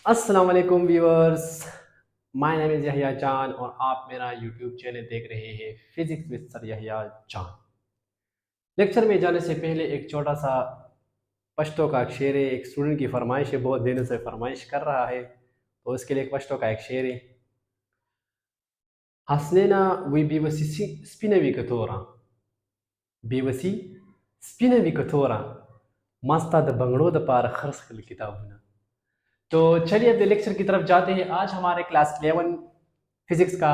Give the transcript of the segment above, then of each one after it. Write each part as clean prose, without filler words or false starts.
अस्सलाम वालेकुम viewers. My name is Yahya जान और आप मेरा यूट्यूब चैनल देख रहे हैं फिजिक्स विद सर यहिया जान। लेक्चर में जाने से पहले एक छोटा सा पश्तो का एक शेर है। एक स्टूडेंट की फरमाइश है, बहुत दिनों से फरमाइश कर रहा है, तो उसके लिए एक पश्तो का एक शेर है। हसनैना वी बेवसी स्पिनवी कथोरा, बेवसी स्पिनवी कथोरा, मस्ता द बंगड़ो द पार खर्च किताबुना। तो चलिए अपने लेक्चर की तरफ जाते हैं। आज हमारे क्लास 11 फिजिक्स का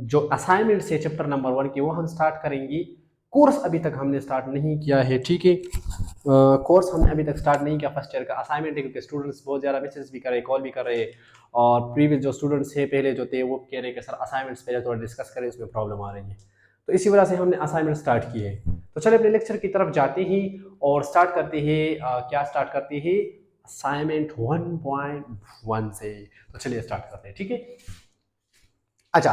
जो असाइनमेंट है चैप्टर नंबर 1 की, वो हम स्टार्ट करेंगे। कोर्स अभी तक हमने स्टार्ट नहीं किया है, ठीक है। कोर्स हमने अभी तक स्टार्ट नहीं किया। फर्स्ट ईयर का असाइनमेंट है, क्योंकि स्टूडेंट्स बहुत ज़्यादा मैसेज भी कर रहे, कॉल भी कर रहे, और प्रीवियस जो स्टूडेंट्स थे पहले जो थे वो कह रहे कि सर असाइनमेंट्स पहले थोड़ा डिस्कस करें, उसमें प्रॉब्लम आ रही है। तो इसी वजह से हमने असाइनमेंट स्टार्ट किए हैं। तो चलिए अपने लेक्चर की तरफ जाते ही और स्टार्ट करते हैं। क्या स्टार्ट करते हैं? असाइनमेंट 1.1 से। तो चलिए स्टार्ट करते हैं, ठीक है। अच्छा,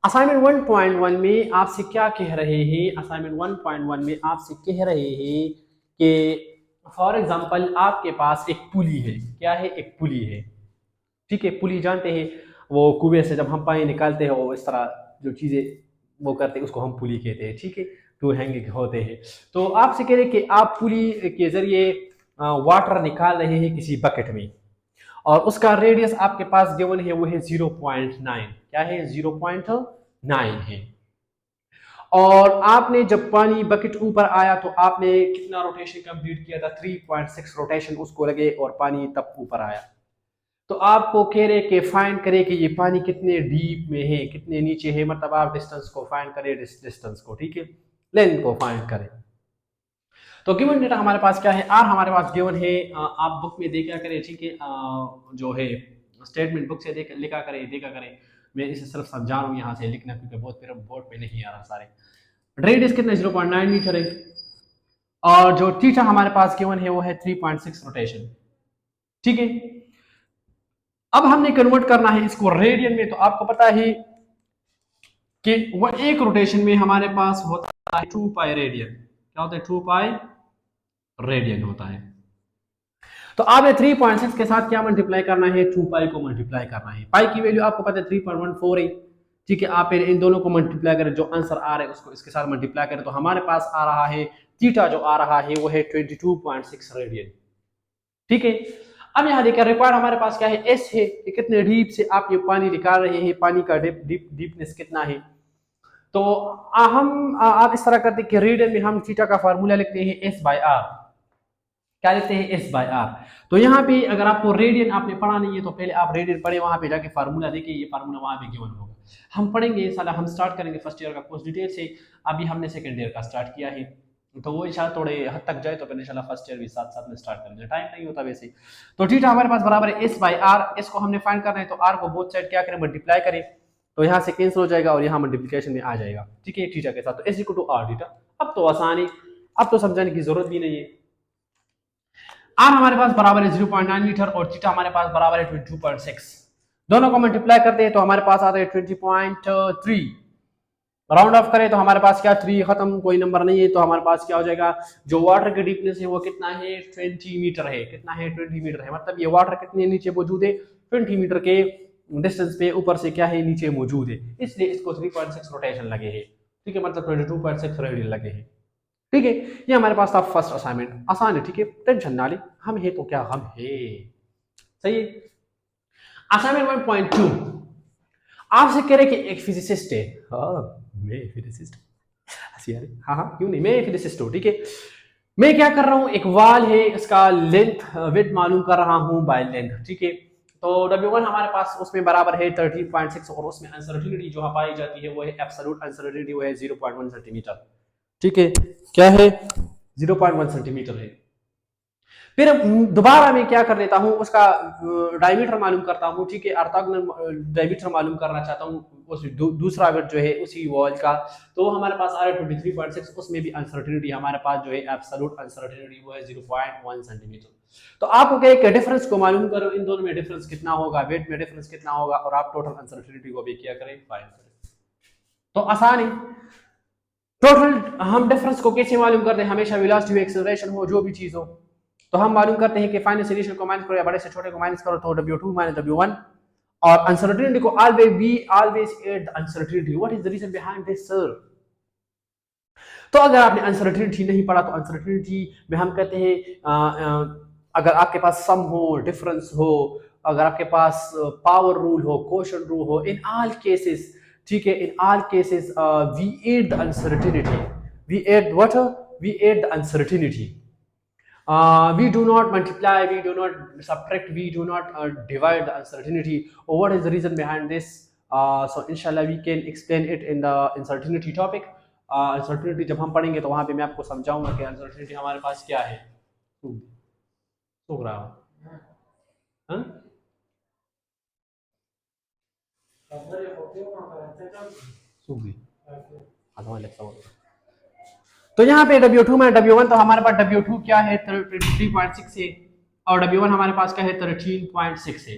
असाइनमेंट 1.1 में आपसे क्या कह रहे हैं? असाइनमेंट 1.1 में आपसे कह रहे हैं कि फॉर एग्जांपल आपके पास एक पुली है। क्या है? एक पुली है, ठीक है। पुली जानते हैं, वो कुएं से जब हम पानी निकालते हैं वो इस तरह जो चीज़ें वो करते हैं उसको हम पुली कहते हैं, ठीक है। टू हैंगिंग होते हैं। तो आपसे कह रहे हैं कि आप पुली के जरिए वाटर निकाल रहे हैं किसी बकेट में, और उसका रेडियस आपके पास गिवन है, वो है 0.9। क्या है? 0.9 है। और आपने जब पानी बकेट ऊपर आया तो आपने कितना रोटेशन कंप्लीट किया था? 3.6 रोटेशन उसको लगे और पानी तब ऊपर आया। तो आपको कह रहे कि फाइंड करें कि ये पानी कितने डीप में है, कितने नीचे है। मतलब आप डिस्टेंस को फाइंड करें, डिस्टेंस को, ठीक है, लेंथ को फाइंड करें। तो गिवन डेटा हमारे पास क्या है? आर हमारे पास गिवन है। आप बुक में देखा करें, ठीक है। जो है स्टेटमेंट बुक से लिखा करें, देखा करें। मैं इसे सिर्फ समझा रहा हूँ यहाँ से लिखना, क्योंकि बहुत मेरे बोर्ड पे नहीं आ रहा सारे। रेडियस कितना? 0.9 मीटर है। और जो थीटा हमारे पास गिवन है वो है 3.6 रोटेशन, ठीक है। अब हमने कन्वर्ट करना है इसको रेडियन में। तो आपको पता है कि वो एक रोटेशन में हमारे पास होता है 2 पाई रेडियन। क्या होता है? 2 पाई रेडियन होता है। तो आपने 3.6 के साथ क्या मल्टीप्लाई करना है? 2 पाई को मल्टीप्लाई करना है। पाई की वैल्यू आपको पता है 3.14 है, ठीक है। आप इन दोनों को मल्टीप्लाई करें, जो आंसर आ रहा है उसको इसके साथ मल्टीप्लाई करें, तो हमारे पास आ रहा है थीटा जो आ रहा है वो है 22.6 रेडियन, ठीक है। अब यहाँ देखिए रिक्वायर्ड हमारे पास क्या है? एस है कि कितने डीप से आप ये पानी निकाल रहे हैं, पानी का डीपनेस कितना है। तो आप इस तरह करते हैं कि रेडियन में हम थीटा का फार्मूला लिखते हैं S/R। क्या लिखते हैं? S/R। तो यहाँ पे अगर आपको रेडियन आपने पढ़ा नहीं है तो पहले आप रेडियन पढ़े, वहां पे जाके फार्मूला देखिए, ये फार्मूला वहां पे गिवन होगा। हम पढ़ेंगे इंशाल्लाह, हम स्टार्ट करेंगे फर्स्ट ईयर का कोर्स डिटेल से। अभी हमने सेकंड ईयर का स्टार्ट किया है, तो वो इंशाल्लाह थोड़े हद तक जाए तो फिर इंशाल्लाह फर्स्ट ईयर भी साथ साथ में स्टार्ट करेंगे, टाइम नहीं होता वैसे। तो थीटा हमारे पास बराबर है S/R। एस को हमने फाइंड करना है, तो आर को बोथ साइड क्या करें? मल्टीप्लाई करें। तो यहाँ से कैंसिल हो जाएगा और यहाँ मल्टीप्लिकेशन में आ जाएगा, ठीक है, थीटा के साथ। तो S = R थीटा। अब तो आसान है, अब तो समझाने की जरूरत भी नहीं है। आर हमारे पास बराबर है 0.9 मीटर और थीटा हमारे पास बराबर है 22.6। दोनों को मल्टीप्लाई करते हैं तो हमारे पास आता है 20.3। राउंड ऑफ करें तो हमारे पास क्या? 3 खत्म, कोई नंबर नहीं है, तो हमारे पास क्या हो जाएगा? जो वाटर की डीपनेस है वो कितना है? 20 मीटर है। कितना है? 20 मीटर है। मतलब ये वाटर कितने नीचे मौजूद है? 20 मीटर के डिस्टेंस पे ऊपर से क्या है? नीचे मौजूद है, इसलिए इसको 3.6 रोटेशन लगे है, ठीक है। मतलब 22.6 रेडियन लगे हैं, ठीक है। ये हमारे पास था फर्स्ट असाइनमेंट। आसान है, ठीक है, टेंशन ना ले, हम है तो क्या हम है, सही है। असाइनमेंट 1.2 आपसे कह रहे कि एक फिजिसिस्ट है। हाँ, मैं फिजिसिस्ट, हंसी आ रही, हाँ हाँ क्यों नहीं, मैं फिजिसिस्ट हूँ, ठीक है। मैं क्या कर रहा हूँ? एक वाल है, इसका लेंथ विड्थ मालूम कर रहा हूँ बाय लेंथ, ठीक है। तो W1 हमारे पास उसमें बराबर है 13.6 और उसमें अनसर्टिनिटी जो पाई जाती है वो है एब्सोल्यूट अनसर्टिनिटी, वो है 0.1 सेंटीमीटर, ठीक है। क्या है? 0.1 सेंटीमीटर है। फिर दोबारा मैं क्या कर लेता हूँ? उसका डायमीटर मालूम करता हूँ, ठीक है। ऑर्थोगोनल डायमीटर मालूम करना चाहता हूँ उस दूसरा वेट जो है उसी वॉल का। तो हमारे पास आ रहा है 23.6। उसमें भी अनसर्टिनिटी हमारे पास जो है एब्सोल्यूट अनसर्टिनिटी वो है 0.1 सेंटीमीटर। तो आपको क्या है? डिफरेंस को मालूम करो, इन दोनों में डिफरेंस कितना होगा, वेट में डिफरेंस कितना होगा, और आप टोटल अनसर्टिनिटी को भी क्या करें? फाइंड करें। तो आसान है। टोटल हम डिफरेंस को कैसे मालूम करते हैं? हमेशा वेलोसिटी एक्सेलरेशन हो, जो भी चीज हो, तो हम मालूम करते हैं कि फाइनेंस इनिशियल को माइनस करो या बड़े से छोटे को माइनस करो तो W2 माइनस W1। और अनसर्टेनिटी को always add the uncertainty. What is the reason behind this, sir? तो अगर आपने अनसर्टेनिटी नहीं पढ़ा तो अनसर्टेनिटी में हम कहते हैं अगर आपके पास सम हो, डिफरेंस हो, अगर आपके पास पावर रूल हो, क्वोशंट रूल हो, इन ऑल केसेस, ठीक है, in all cases we add the uncertainty, we add what, we add the uncertainty. We do not multiply, we do not subtract, we do not divide the uncertainty. What is the reason behind this? So inshallah we can explain it in the uncertainty topic. Uncertainty जब हम पढ़ेंगे तो वहाँ पे मैं आपको समझाऊंगा कि uncertainty हमारे पास क्या है. सूख रहा हूँ, हाँ? सूख गई. तो यहाँ पे W2 में W1, तो हमारे पास W2 क्या है 23.6 है और W1 हमारे पास क्या है 13.6 है.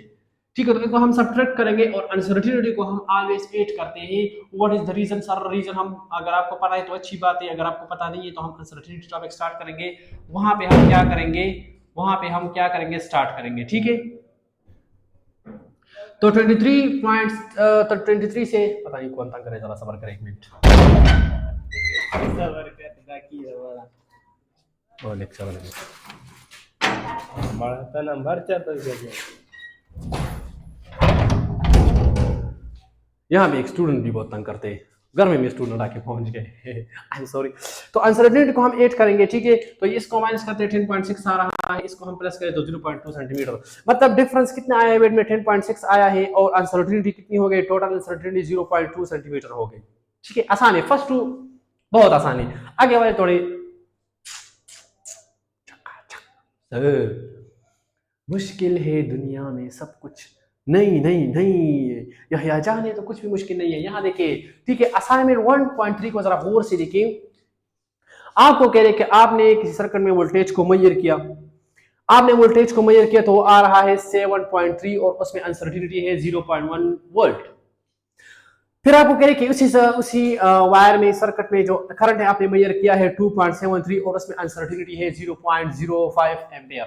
ठीक है, तो इसको हम सब्ट्रैक्ट करेंगे और अनसर्टेनिटी को हम ऑलवेज एड करते हैं. What is the reason sir? Reason हम, अगर आपको पता है तो अच्छी बात है, अगर आपको पता नहीं है तो हम अनसर्टेनिटी टॉपिक स्टार्ट करेंगे. वहां पे हम क्या करेंगे, वहां पे हम क्या करेंगे, स्टार्ट करेंगे. ठीक है, तो 23 से पता नहीं कौन तंग करे, जरा सब्र करें 1 मिनट. यहाँ भी एक स्टूडेंट भी बहुत तंग करते हैं, घर में भी स्टूडेंट आके पहुंच गए. I am sorry. तो अनसर्टेनिटी को हम 8 करेंगे. ठीक है, तो इसको माइनस करते 10.6 आ रहा है, इसको हम प्लस करें तो 0.2 सेंटीमीटर. मतलब डिफरेंस कितना आया है वेट में, 10.6 आया है और अनसर्टेनिटी कितनी हो गई, टोटल अनसर्टेनिटी 0.2 सेंटीमीटर हो गई. ठीक है, आसान है, फर्स्ट टू बहुत आसान है. आगे वाले थोड़े मुश्किल है दुनिया में सब कुछ. नहीं नहीं नहीं, यह जाने तो कुछ भी मुश्किल नहीं है. यहाँ देखिए, ठीक है, असाइनमेंट 1.3 को जरा गौर से देखिए. आपको कह रहे कि आपने किसी सर्किट में वोल्टेज को मेजर किया, आपने वोल्टेज को मेजर किया तो वो आ रहा है 7.3 और उसमें अनसर्टेनिटी है 0.1 वोल्ट. फिर आपको कह रहे कि उसी वायर में, सर्किट में जो करंट है आपने मेजर किया है 2.73 और उसमें अनसर्टेनिटी है 0.05 एम्पियर.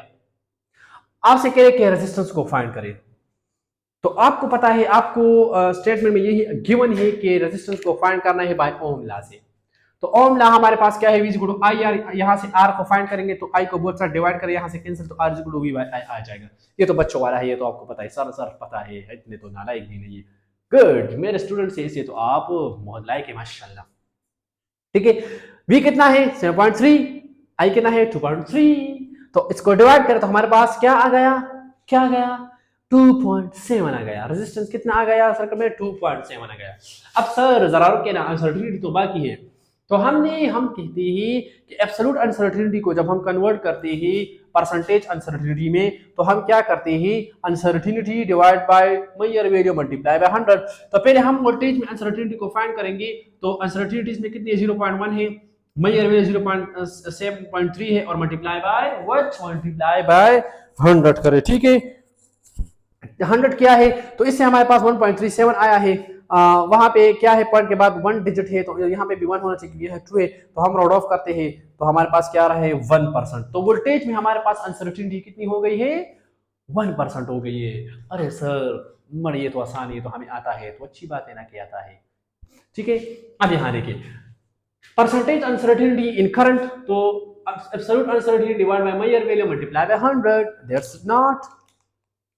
आपसे कह रहे कि रेजिस्टेंस को फाइंड करें. तो आपको पता है, आपको स्टेटमेंट में यही गिवन है कि रेजिस्टेंस को फाइंड करना है बाय ओम लॉ से. तो ओम लॉ हमारे पास क्या है, V equal to I R. यहाँ से R को फाइंड करेंगे तो I को बोथ साइड डिवाइड करें, यहाँ से कैंसिल तो R equal to V by I आ जाएगा. ये तो बच्चों वाला है, ये तो आपको पता है. सर पता है, इतने तो नालायक भी नहीं है. गुड, मेरे स्टूडेंट से इसे तो आप बहुत लायक है माशाल्लाह. ठीक है, V कितना है 7.3, I कितना है 2.3. तो इसको डिवाइड करें तो हमारे पास क्या आ गया, क्या आ गया, 2.7 आ गया. रेजिस्टेंस कितना आ गया सर्किट में, 2.7 आ गया. अब सर जरा रुके ना, अनसर्टेनिटी तो बाकी है. तो हम कहते हैं कि एब्सोल्यूट अनसर्टेनिटी को जब हम कन्वर्ट करते हैं परसेंटेज अनसर्टेनिटी में, तो हम क्या करते हैं, uncertainty divide by measure value multiply by 100. तो पहले हम वोल्टेज में अनसर्टेनिटी को फाइंड करेंगे. तो अनसर्टेनिटी में कितनी है, 0.1 है, मेजर वैल्यू 0.7.3 है और मल्टीप्लाई बाय 100 करें. ठीक है, 100 क्या है, तो इससे हमारे पास 1.37 आया है. वहां पे क्या है, पॉइंट के बाद 1 डिजिट है तो यहाँ पे भी 1 होना चाहिए, यह 2 है. तो हम राउंड ऑफ करते हैं तो हमारे पास क्या रहा है 1%. तो वोल्टेज में हमारे पास अनसर्टेनिटी कितनी हो गई है, 1% हो गई है. अरे सर मर, ये तो आसान है, तो हमें आता है तो अच्छी बात है ना कि आता है. ठीक है, अब यहाँ देखिए परसेंटेज अनसर्टेनिटी इन करंट, तो absolute uncertainty divide by measure value multiply by 100. That's not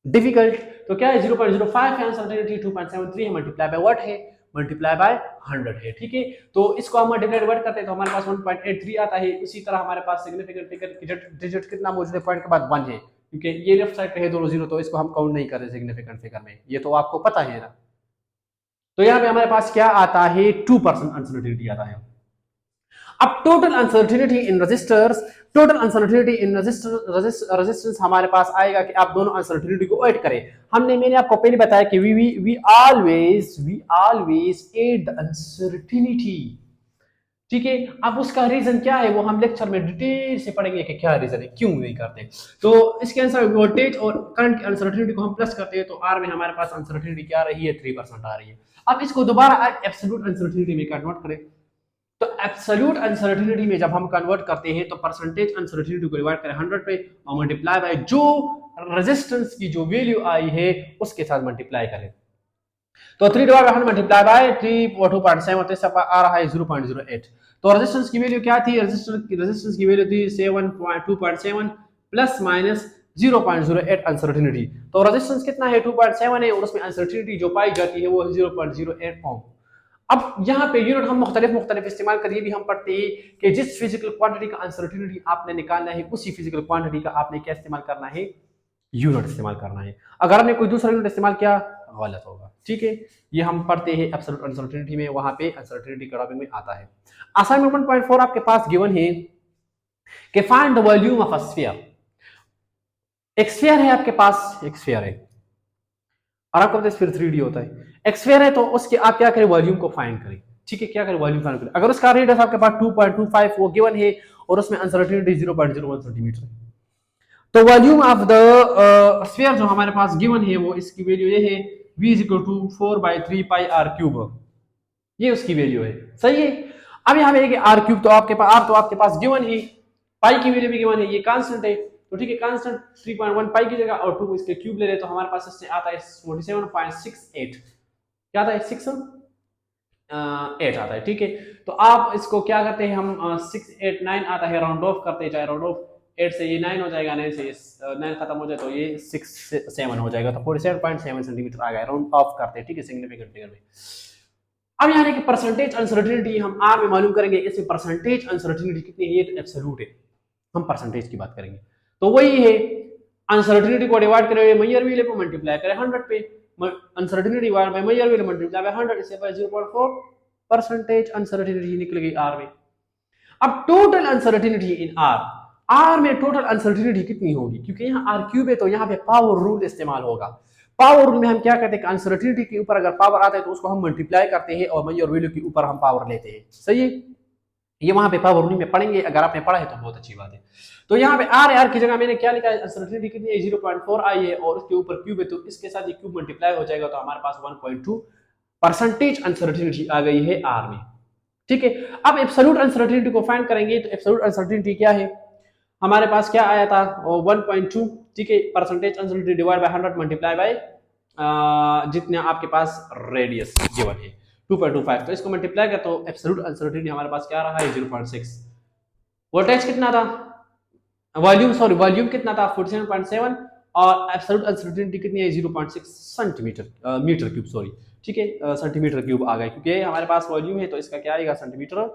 difficult. तो क्या है 0.05 है अनसर्टेनिटी, 2.73 है, मल्टीप्लाई बाय व्हाट है, मल्टीप्लाई बाय 100 है. ठीक है, तो इसको हम मल्टीप्लाई डिवाइड करते हैं तो हमारे पास 1.83 आता है. इसी तरह हमारे पास सिग्निफिकेंट फिगर डिजिट कितना मौजूद है, पॉइंट के बाद 1 है, क्योंकि ये लेफ्ट साइड पे है दोनों 0, तो इसको हम काउंट नहीं कर रहे सिग्निफिकेंट फिगर में, ये तो आपको पता है ना. तो यहाँ पे हमारे पास क्या आता है, 2% अनसर्टेनिटी आता है. अब total uncertainty in resistors, total uncertainty in resistance हमारे पास आएगा कि आप दोनों अनसर्टेनिटी को ऐड करें. मैंने आपको पहले बताया कि we always add the uncertainty. ठीक है, अब उसका रीजन क्या है वो हम लेक्चर में डिटेल से पढ़ेंगे कि क्या रीजन है, क्यों नहीं करते. तो इसके आंसर वोल्टेज और करंट की अनसर्टेनिटी को हम प्लस करते हैं तो आर में हमारे पास अनसर्टेनिटी क्या आ रही है, 3% आ रही है. अब इसको दोबारा एब्सोल्यूट अनसर्टेनिटी में कन्वर्ट करें तो एब्सोल्यूट अनसर्टेनिटी में जब हम कन्वर्ट करते हैं तो परसेंटेज अनसर्टेनिटी को डिवाइड करें 100 पे और मल्टीप्लाई बाय जो रेजिस्टेंस की जो वैल्यू आई है उसके साथ मल्टीप्लाई करें। तो 3 डिवाइड बाय 100 मल्टीप्लाई बाय 3.2.7 तो इसका आ रहा है 0.08। तो रेजिस्टेंस की वैल्यू क्या थी? रेजिस्टेंस की वैल्यू थी 7.2.7 प्लस माइनस 0.08 अनसर्टेनिटी। तो रेजिस्टेंस कितना है? 2.7 है और उसमें अनसर्टेनिटी जो पाई जाती है वो 0.08 ओम। अब यहाँ पे यूनिट हम मुख्तलिफ इस्तेमाल करिए भी हम पढ़ते हैं कि जिस फिजिकल क्वांटिटी का अनसर्टेनिटी आपने निकालना है उसी फिजिकल क्वांटिटी का आपने क्या इस्तेमाल करना है? यूनिट इस्तेमाल करना है। अगर आपने कोई दूसरा यूनिट इस्तेमाल किया गलत होगा, ठीक है। ये हम पढ़ते हैं एब्सोल्यूट अनसर्टेनिटी में, वहां पे अनसर्टेनिटी का टॉपिक में आता है। असाइनमेंट 1.4 आपके पास गिवन है कि find the volume of a sphere. एक स्फीयर है आपके पास, एक स्फीयर है और आपको पता है स्फीयर 3D होता है। एक स्फीयर है तो उसके आप क्या करें? वॉल्यूम को फाइंड करें, ठीक है। क्या करें? वॉल्यूम फाइंड करें। अगर उसका रेडियस आपके पास 2.25 वो गिवन है और उसमें अनसर्टेनिटी 0.01 सेंटीमीटर है, तो वॉल्यूम ऑफ द स्फीयर जो हमारे पास गिवन है वो इसकी वैल्यू ये है v is equal to 4/3 pi r cube, ये उसकी वैल्यू है, सही है। अब यहाँ पे r क्यूब तो आपके पास r तो आपके पास गिवन है, पाई की वैल्यू भी गिवन है, ये कांस्टेंट है तो ठीक है, कांस्टेंट 3.1 पाई की जगह और 2 इसके क्यूब ले रहे तो हमारे पास इससे आता है 47.68, क्या आता है? 8 आता है, ठीक है। तो आप इसको क्या करते हैं हम 689 आता है, राउंड ऑफ करते हैं, चाहे राउंड ऑफ 8 से ये 9 हो जाएगा, 9 से 9 खत्म हो जाए तो ये 6 से 7 हो जाएगा, तो 47.7 सेंटीमीटर आ गया, राउंड ऑफ करते हैं, ठीक है, सिग्निफिकेंट फिगर में। अब यहाँ की परसेंटेज अनसर्टेनिटी हम आर में मालूम करेंगे, इसमें परसेंटेज अनसर्टेनिटी कितनी है? ये तो एब्सोल्यूट है, हम परसेंटेज की बात करेंगे। तो वही है, अनसर्टेनिटी को डिवाइड करें मेजर वैल्यू को मल्टीप्लाई करें 100 पे, uncertainty divide by measure value multiply by 100, इससे 0.4 परसेंटेज अनसर्टेनिटी निकल गई आर में। अब टोटल अनसर्टेनिटी इन आर में टोटल अनसर्टेनिटी कितनी होगी? क्योंकि यहाँ आर क्यूब है तो यहाँ पे पावर रूल इस्तेमाल होगा। पावर रूल में हम क्या करते हैं? अनसर्टेनिटी के ऊपर अगर पावर आता है तो उसको हम मल्टीप्लाई करते हैं और मेजर वैल्यू के ऊपर हम पावर लेते हैं, सही है। ये वहां पे पावर रूल में पढ़ेंगे, अगर आपने पढ़ा है तो बहुत अच्छी बात है। तो यहाँ पे आर की जगह मैंने क्या लिखा है? अनसर्टेनिटी कितनी है? 0.4 आई है और उसके ऊपर क्यूब है तो इसके साथ ये क्यूब मल्टीप्लाई हो जाएगा तो हमारे पास 1.2 परसेंटेज अनसर्टेनिटी आ गई है आर में, ठीक है। अब एब्सोल्यूट अनसर्टेनिटी को फाइंड करेंगे तो एब्सोल्यूट अनसर्टेनिटी क्या है? हमारे पास क्या आया था? 1.2, ठीक है, percentage uncertainty divide bye 100 multiply by जितने आपके पास रेडियस गिवन है 2.25, तो इसको मल्टीप्लाई कर तो एब्सोल्यूट अनसर्टेनिटी हमारे पास क्या रहा है? 0.6। वोल्टेज कितना था? वॉल्यूम कितना था? 47.7 और एब्सोल्यूट अनसर्टेनिटी कितनी है? 0.6 सेंटीमीटर मीटर क्यूब, सॉरी, ठीक है, सेंटीमीटर क्यूब आ गया क्योंकि हमारे पास वॉल्यूम है तो इसका क्या आएगा? सेंटीमीटर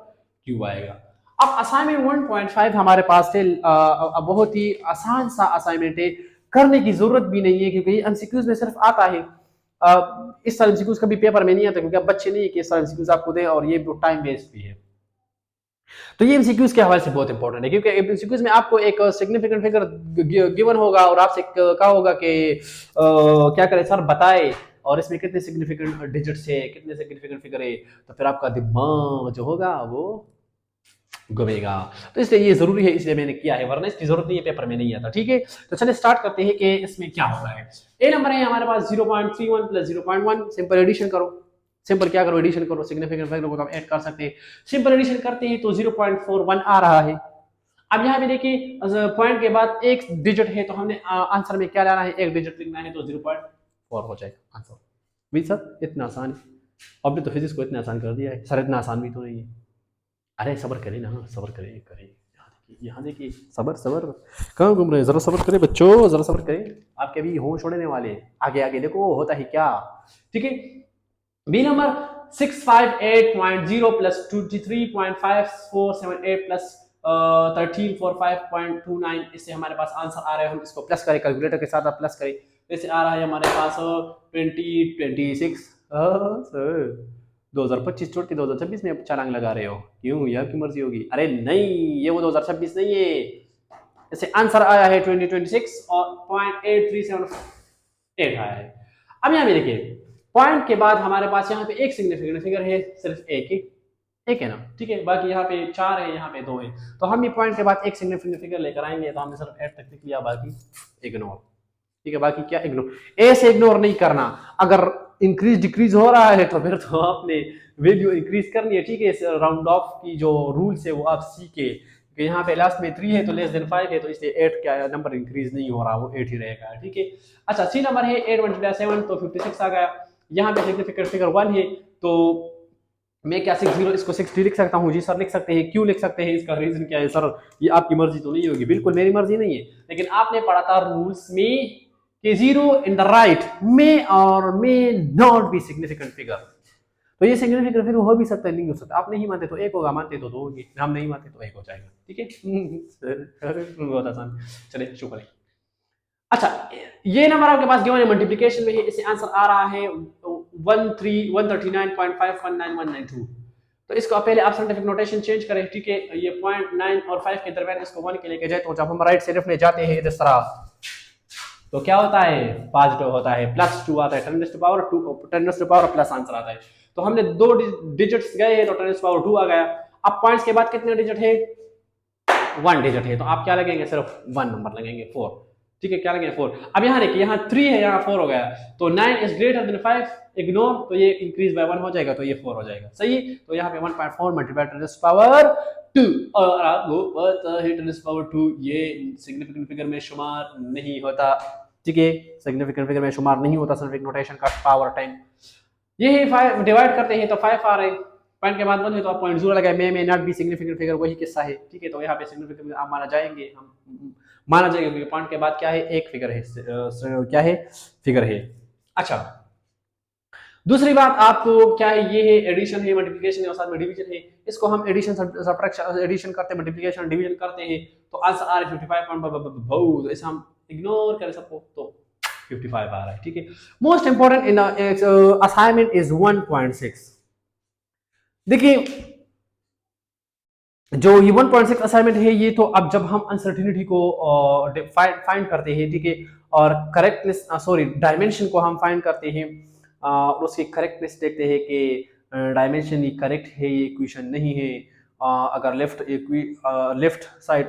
क्यूब आएगा। अब असाइनमेंट 1.5 हमारे पास थे, बहुत ही आसान सा असाइनमेंट है, करने की जरूरत भी नहीं है क्योंकि एमसीक्यूज में सिर्फ आता है। इस साल एमसीक्यूज कभी पेपर में नहीं आता क्योंकि अब बच्चे नहीं है कि इस साल एमसीक्यूज आपको दे और ये टाइम वेस्ट भी है। तो ये एमसीक्यूज के हवाले से बहुत इंपॉर्टेंट है क्योंकि एमसीक्यूज में आपको एक सिग्निफिकेंट फिगर गिवन होगा और आपसे कहा होगा कि क्या करें सर बताए और इसमें कितने सिग्निफिकेंट डिजिट्स है, कितने सिग्निफिकेंट फिगर है, तो फिर आपका दिमाग जो होगा वो घूमेगा। तो इसलिए ये जरूरी है, इसलिए मैंने किया है, वरना इसकी जरूरत नहीं है, पेपर में नहीं आता, ठीक है। तो चलिए स्टार्ट करते हैं कि इसमें क्या होता है। ए नंबर है हमारे पास 0.31 प्लस 0.1, सिंपल एडिशन करो, सिंपल क्या करो? एडिशन करो, सिग्निफिकेंट फैक्टर को तो हम ऐड कर सकते हैं। सिंपल एडिशन करते हैं तो 0.41 आ रहा है। अब यहाँ पे देखिए पॉइंट के बाद एक डिजिट है तो हमने आंसर में क्या लाना है? एक डिजिट लिखना है तो 0.4 हो जाएगा आंसर। भी सर इतना आसान है, आपने तो फिजिक्स को इतना आसान कर दिया है सर, इतना आसान भी तो नहीं है। अरे सब्र करें ना, सब्र करें करें, यहाँ देखिए सब्र सब्र, कहाँ घूम रहे हैं? जरा सब्र करें बच्चों, जरा सब्र करें, आपके अभी होश उड़ने वाले, आगे आगे देखो होता है क्या, ठीक है। बी नंबर 658.0 प्लस 23.5478 प्लस 1345.29, इससे हमारे पास आंसर आ रहा है। हम इसको प्लस करें, कैलकुलेटर के साथ आप प्लस करें, इससे आ रहा है हमारे पास 2026 सर 2025 छोड़ के 2026 में चालांग लगा रहे हो, क्यों? यह की मर्जी होगी। अरे नहीं, ये वो 2026 नहीं है, इससे आंसर आया है 2026 और 0.8378 आया है। अब यहाँ पे देखिए पॉइंट के बाद हमारे पास यहाँ पे एक सिग्निफिकेंट फिगर है, सिर्फ एक है ना, ठीक है, बाकी यहाँ पे 4 है, यहाँ पे 2 है, तो हम ये पॉइंट के बाद एक सिग्निफिकेंट फिगर लेकर आएंगे, तो हमने सिर्फ 8 तक लिया, बाकी इग्नोर, ठीक है, बाकी क्या इग्नोर, ए से इग्नोर नहीं करना। अगर इंक्रीज डिक्रीज हो रहा है तो फिर तो आपने वैल्यू इंक्रीज करनी है, ठीक है। राउंड ऑफ की जो रूल्स है वो आप सीखे कि यहाँ पे लास्ट में 3 है तो लेस देन 5 है, तो इसलिए 8 का नंबर इंक्रीज नहीं हो रहा, वो 8 ही रहेगा, ठीक है। अच्छा, सी नंबर है 8 मल्टीप्लाई 7 तो 56 आ गया। यहाँ पे सिग्निफिकेंट फिगर 1 है तो मैं क्या 60 इसको 60 लिख सकता हूँ? जी सर लिख सकते हैं। क्यों लिख सकते हैं? इसका रीजन क्या है? सर ये आपकी मर्जी तो नहीं होगी। बिल्कुल मेरी मर्जी नहीं है, लेकिन आपने पढ़ा था रूल्स में कि 0 इन द राइट मे और may not be significant figure. तो ये सिग्निफिकेंट फिगर हो भी सकता है, नहीं हो सकता। आप नहीं मानते तो 1 होगा, मानते तो 2 होगी, हम नहीं मानते तो 1 हो जाएगा, ठीक है। बहुत आसान। चलिए शुक्र है। अच्छा, ये नंबर आपके पास गिवन है, मल्टीप्लिकेशन में है, इसे आंसर आ रहा है 139.519192। तो इसको पहले आप साइंटिफिक नोटेशन चेंज करें, ठीक है। ये 0.9 और 5 के दरमियान इसको 1 के लेके जाए तो जब हम राइट से लेफ्ट में जाते हैं इस तरह तो क्या होता है? पॉजिटिव होता है, +2 आता है, 10 to power 2, 10 to power plus answer आता है। तो हमने 2 डिजिट्स गए हैं तो 10 टू पावर 2 आ गया। अब पॉइंट्स के बाद कितने डिजिट है? 1 डिजिट है, तो आप क्या लगेंगे? सिर्फ 1 नंबर लगेंगे, 4, ठीक है। क्या लगेगा? 4। अब यहाँ देखिए, यहाँ 3 है, यहाँ 4 हो गया, तो 9 इज ग्रेटर देन 5, इग्नोर, तो ये इंक्रीज बाय 1 हो जाएगा, तो ये 4 हो जाएगा, सही। तो यहाँ पे 1.4 मल्टीप्लाई 10 पावर 2 और आपको पता है 10 पावर 2 ये सिग्निफिकेंट फिगर में शुमार नहीं होता, ठीक है। सिग्निफिकेंट फिगर में शुमार नहीं होता सिर्फ नोटेशन का पावर टाइम। ये 5 डिवाइड करते हैं तो 5 आ रहे हैं, पॉइंट के बाद 1 है तो आप 0.0 लगाए, may not be significant figure, वही किस्सा है, ठीक है। तो यहाँ पे सिग्निफिकेंट आप माना जाएंगे, हम माना जाएगा क्योंकि पॉइंट के बाद क्या है? एक फिगर है, क्या है? फिगर है। अच्छा, दूसरी बात आपको क्या है? ये है एडिशन है, मल्टीप्लिकेशन है और साथ में डिवीजन है। इसको हम एडिशन सब्ट्रैक्शन, एडिशन करते हैं, मल्टीप्लिकेशन डिवीजन करते हैं, तो आंसर आ रहा है 55, तो इसे हम इग्नोर करें सबको, तो 55 आ रहा है, ठीक है। Most important in assignment is 1.6। देखिए जो ये 1.6 असाइनमेंट है, ये तो अब जब हम अनसर्टिनिटी को फाइंड करते हैं, ठीक है, और करेक्टनेस सॉरी डायमेंशन को हम फाइंड करते हैं और उसकी करेक्टनेस देखते हैं कि डायमेंशन ये करेक्ट है, ये इक्वेशन नहीं है। अगर लेफ्ट साइड